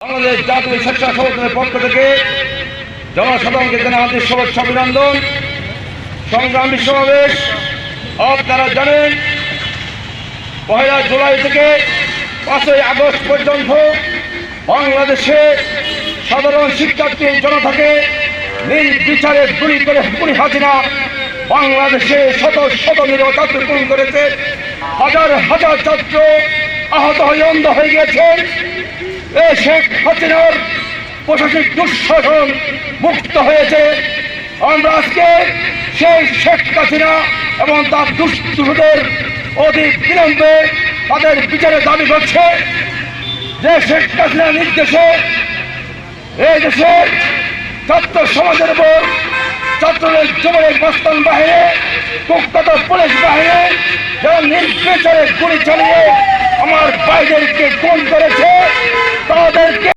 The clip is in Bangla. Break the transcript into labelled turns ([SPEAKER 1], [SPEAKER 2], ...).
[SPEAKER 1] বাংলাদেশ জাতীয় স্বেচ্ছাসেবক সংগঠনের পক্ষ থেকে জনসাধারণকে জানাতে শুভেচ্ছা অভিনন্দন। সংগ্রামী সমাবেশ আপনারা জানেন, 1 জুলাই থেকে 5 আগস্ট পর্যন্ত বাংলাদেশে সাধারণ শিক্ষার্থী জনতাকে নির্বিচারে গুলি করে খুনি হাসিনা বাংলাদেশে শত শত নিরীহ ছাত্র খুন করেছে। হাজার হাজার ছাত্র আহত হয়ে অন্ধ হয়ে গিয়েছেন। এই শেখ হাসিনার প্রশাসনিক দুঃশাসন মুক্ত হয়েছে। আমরা আজকে সেই শেখ হাসিনা এবং তার দুষ্টদের অতি বিলম্বে তাদের বিচারে দাবি করছে যে শেখ হাসিনার নির্দেশে এই দেশের ছাত্র সমাজের উপর ছাত্রদের যুবলীগ মস্তান বাহিনী, কুখ্যাত পুলিশ বাহিনী যারা নির্বিচারে গুলি চালিয়ে আমার ভাইদেরকে খুন করেছে তাদেরকে